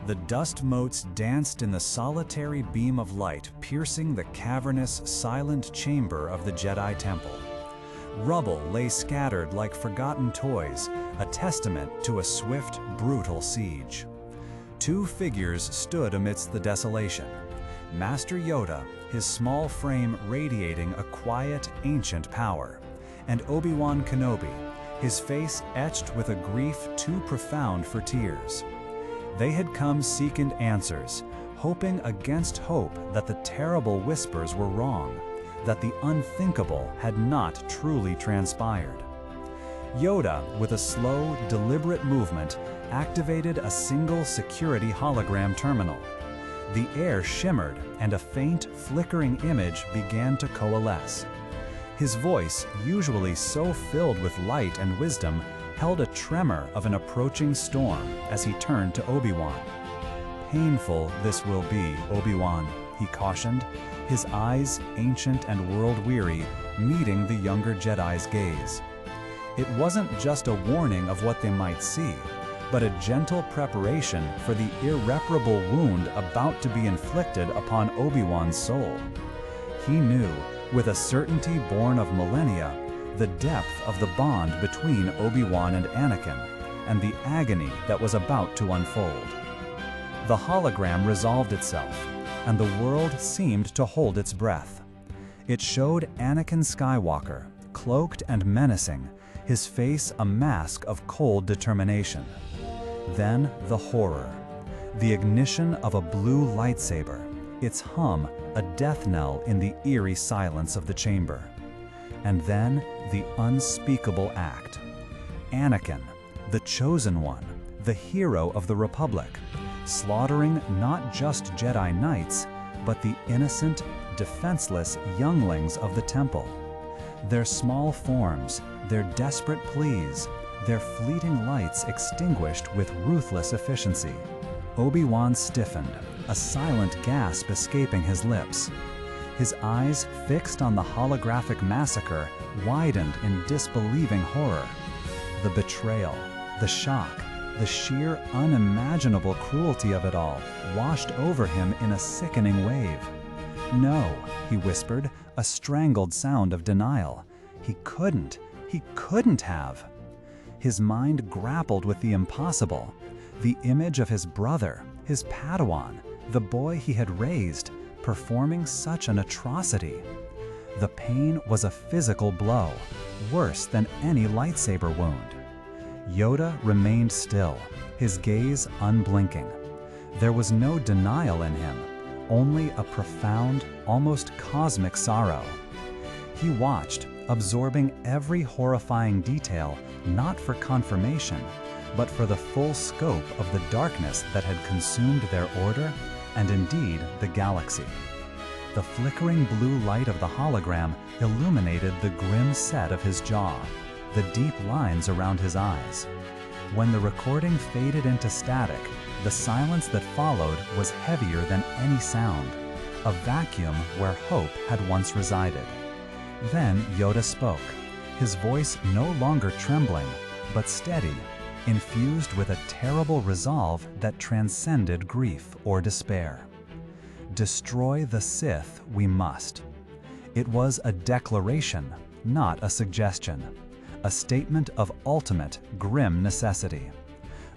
The dust motes danced in the solitary beam of light piercing the cavernous, silent chamber of the Jedi Temple. Rubble lay scattered like forgotten toys, a testament to a swift, brutal siege. Two figures stood amidst the desolation. Master Yoda, his small frame radiating a quiet, ancient power, and Obi-Wan Kenobi, his face etched with a grief too profound for tears. They had come seeking answers, hoping against hope that the terrible whispers were wrong, that the unthinkable had not truly transpired. Yoda, with a slow, deliberate movement, activated a single security hologram terminal. The air shimmered, and a faint, flickering image began to coalesce. His voice, usually so filled with light and wisdom, held a tremor of an approaching storm as he turned to Obi-Wan. "Painful this will be, Obi-Wan," he cautioned, his eyes, ancient and world-weary, meeting the younger Jedi's gaze. It wasn't just a warning of what they might see, but a gentle preparation for the irreparable wound about to be inflicted upon Obi-Wan's soul. He knew, with a certainty born of millennia, the depth of the bond between Obi-Wan and Anakin, and the agony that was about to unfold. The hologram resolved itself, and the world seemed to hold its breath. It showed Anakin Skywalker, cloaked and menacing, his face a mask of cold determination. Then the horror. The ignition of a blue lightsaber, its hum a death knell in the eerie silence of the chamber. And then the unspeakable act. Anakin, the chosen one, the hero of the Republic, slaughtering not just Jedi Knights, but the innocent, defenseless younglings of the Temple. Their small forms, their desperate pleas, their fleeting lights extinguished with ruthless efficiency. Obi-Wan stiffened, a silent gasp escaping his lips. His eyes, fixed on the holographic massacre, widened in disbelieving horror. The betrayal, the shock, the sheer unimaginable cruelty of it all washed over him in a sickening wave. "No," he whispered, a strangled sound of denial. He couldn't have. His mind grappled with the impossible. The image of his brother, his Padawan, the boy he had raised, performing such an atrocity. The pain was a physical blow, worse than any lightsaber wound. Yoda remained still, his gaze unblinking. There was no denial in him, only a profound, almost cosmic sorrow. He watched, absorbing every horrifying detail, not for confirmation, but for the full scope of the darkness that had consumed their order, and indeed the galaxy. The flickering blue light of the hologram illuminated the grim set of his jaw, the deep lines around his eyes. When the recording faded into static, the silence that followed was heavier than any sound, a vacuum where hope had once resided. Then Yoda spoke, his voice no longer trembling, but steady, infused with a terrible resolve that transcended grief or despair. "Destroy the Sith we must." It was a declaration, not a suggestion, a statement of ultimate, grim necessity.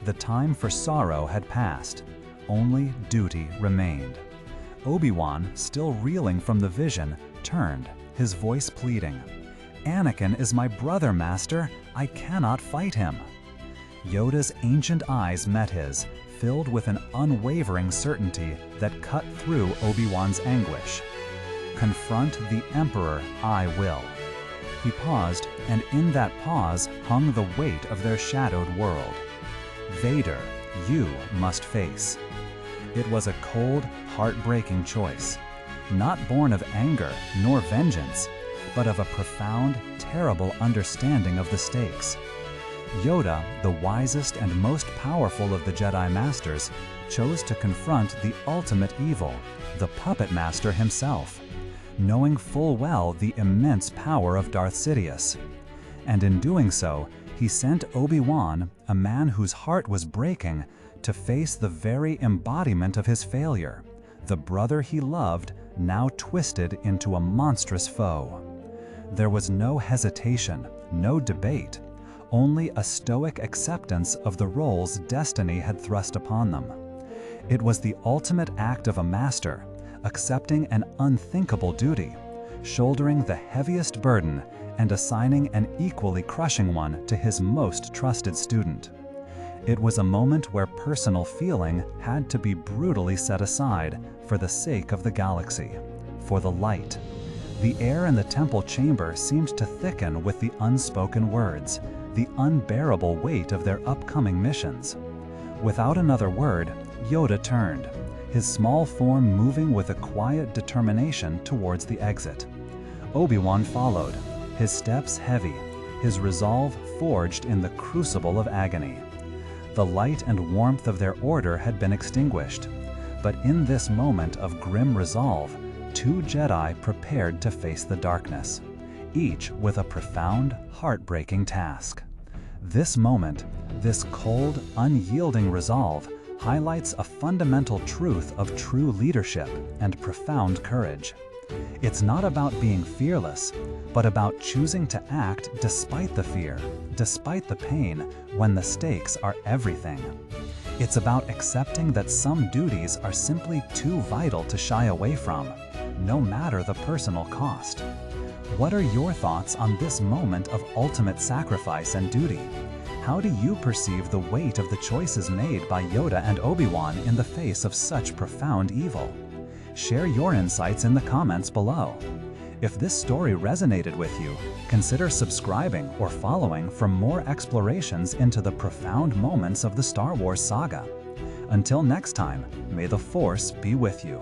The time for sorrow had passed, only duty remained. Obi-Wan, still reeling from the vision, turned, his voice pleading, "Anakin is my brother, Master. I cannot fight him." Yoda's ancient eyes met his, filled with an unwavering certainty that cut through Obi-Wan's anguish. "Confront the Emperor I will." He paused, and in that pause hung the weight of their shadowed world. "Vader, you must face." It was a cold, heartbreaking choice, not born of anger nor vengeance, but of a profound, terrible understanding of the stakes. Yoda, the wisest and most powerful of the Jedi Masters, chose to confront the ultimate evil, the Puppet Master himself, knowing full well the immense power of Darth Sidious. And in doing so, He sent Obi-Wan, a man whose heart was breaking, to face the very embodiment of his failure, the brother he loved, now twisted into a monstrous foe. There was no hesitation, no debate, only a stoic acceptance of the roles destiny had thrust upon them. It was the ultimate act of a master, accepting an unthinkable duty, shouldering the heaviest burden and assigning an equally crushing one to his most trusted student. It was a moment where personal feeling had to be brutally set aside for the sake of the galaxy, for the light. The air in the temple chamber seemed to thicken with the unspoken words, the unbearable weight of their upcoming missions. Without another word, Yoda turned, his small form moving with a quiet determination towards the exit. Obi-Wan followed, his steps heavy, his resolve forged in the crucible of agony. The light and warmth of their order had been extinguished, but in this moment of grim resolve, two Jedi prepared to face the darkness, each with a profound, heartbreaking task. This moment, this cold, unyielding resolve, highlights a fundamental truth of true leadership and profound courage. It's not about being fearless, but about choosing to act despite the fear, despite the pain, when the stakes are everything. It's about accepting that some duties are simply too vital to shy away from, no matter the personal cost. What are your thoughts on this moment of ultimate sacrifice and duty? How do you perceive the weight of the choices made by Yoda and Obi-Wan in the face of such profound evil? Share your insights in the comments below. If this story resonated with you, consider subscribing or following for more explorations into the profound moments of the Star Wars saga. Until next time, may the Force be with you.